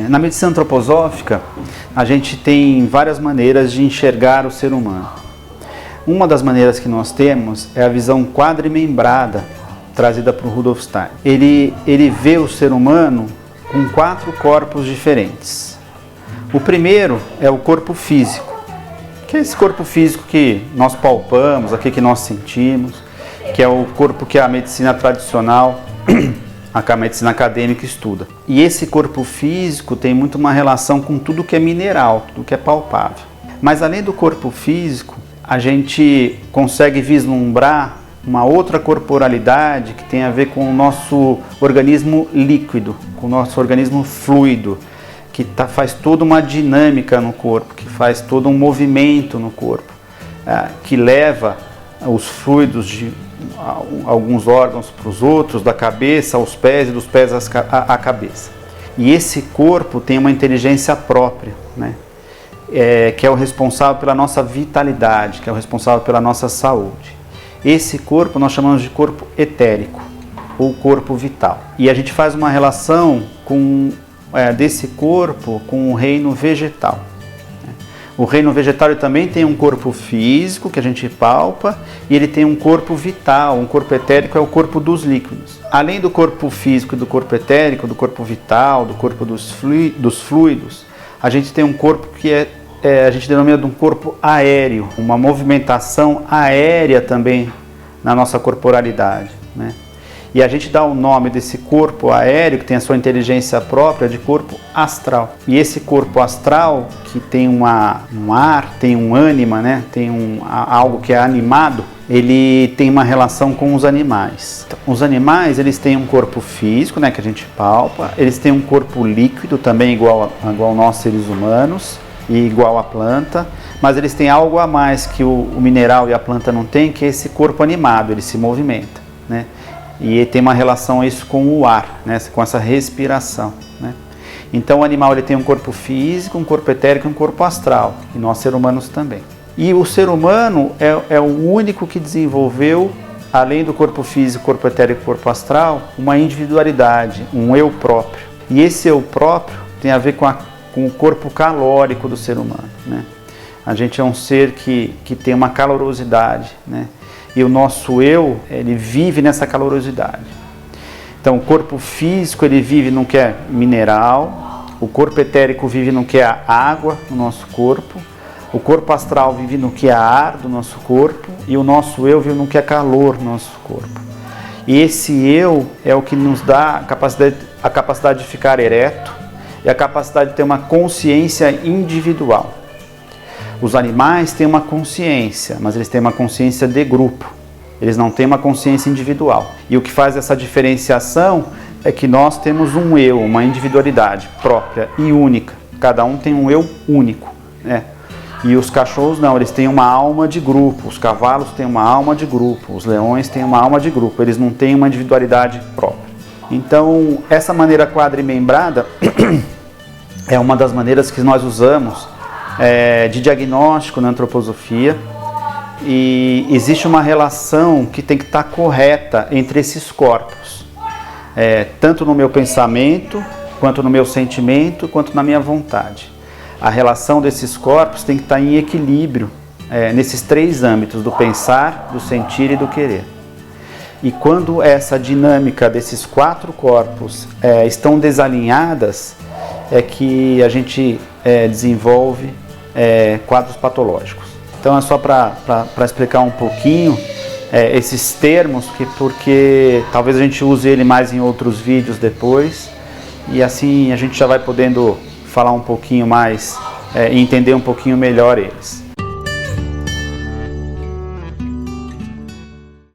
Na medicina antroposófica, a gente tem várias maneiras de enxergar o ser humano. Uma das maneiras que nós temos é a visão quadrimembrada, trazida por Rudolf Steiner. Ele vê o ser humano com 4 corpos diferentes. O primeiro é o corpo físico, que é esse corpo físico que nós palpamos, aqui que nós sentimos, que é o corpo que a medicina tradicional, a medicina acadêmica estuda. E esse corpo físico tem muito uma relação com tudo que é mineral, tudo que é palpável. Mas além do corpo físico, a gente consegue vislumbrar uma outra corporalidade que tem a ver com o nosso organismo líquido, com o nosso organismo fluido, que faz toda uma dinâmica no corpo, que faz todo um movimento no corpo, que leva os fluidos de alguns órgãos para os outros, da cabeça aos pés e dos pés à cabeça. E esse corpo tem uma inteligência própria, né? Que é o responsável pela nossa vitalidade, que é o responsável pela nossa saúde. Esse corpo nós chamamos de corpo etérico, ou corpo vital. E a gente faz uma relação desse corpo com o reino vegetal. O reino vegetal ele também tem um corpo físico que a gente palpa e ele tem um corpo vital, um corpo etérico é o corpo dos líquidos. Além do corpo físico e do corpo etérico, do corpo vital, do corpo dos fluidos, a gente tem um corpo que a gente denomina de um corpo aéreo, uma movimentação aérea também na nossa corporalidade, né? E a gente dá o nome desse corpo aéreo, que tem a sua inteligência própria, de corpo astral. E esse corpo astral, que tem um ar, tem um ânima, né? Tem algo que é animado, ele tem uma relação com os animais. Então, os animais, eles têm um corpo físico, né, que a gente palpa, eles têm um corpo líquido também igual nós seres humanos e igual à planta, mas eles têm algo a mais que o mineral e a planta não têm, que é esse corpo animado, ele se movimenta, né? E tem uma relação isso com o ar, né? Com essa respiração, né? Então o animal ele tem um corpo físico, um corpo etérico e um corpo astral, e nós seres humanos também. E o ser humano é o único que desenvolveu, além do corpo físico, corpo etérico e corpo astral, uma individualidade, um eu próprio. E esse eu próprio tem a ver com o corpo calórico do ser humano, né? A gente é um ser que tem uma calorosidade, né? E o nosso eu, ele vive nessa calorosidade. Então, o corpo físico, ele vive no que é mineral, o corpo etérico vive no que é a água no nosso corpo, o corpo astral vive no que é ar do nosso corpo e o nosso eu vive no que é calor do nosso corpo. E esse eu é o que nos dá a capacidade de ficar ereto e a capacidade de ter uma consciência individual. Os animais têm uma consciência, mas eles têm uma consciência de grupo. Eles não têm uma consciência individual. E o que faz essa diferenciação é que nós temos um eu, uma individualidade própria e única. Cada um tem um eu único, né? E os cachorros não, eles têm uma alma de grupo. Os cavalos têm uma alma de grupo. Os leões têm uma alma de grupo. Eles não têm uma individualidade própria. Então, essa maneira quadrimembrada é uma das maneiras que nós usamos de diagnóstico na antroposofia, e existe uma relação que tem que estar correta entre esses corpos, tanto no meu pensamento, quanto no meu sentimento, quanto na minha vontade. A relação desses corpos tem que estar em equilíbrio nesses 3 âmbitos, do pensar, do sentir e do querer. E quando essa dinâmica desses 4 corpos estão desalinhadas, é que a gente desenvolve quadros patológicos. Então é só para explicar um pouquinho esses termos, porque talvez a gente use ele mais em outros vídeos depois, e assim a gente já vai podendo falar um pouquinho mais e entender um pouquinho melhor eles.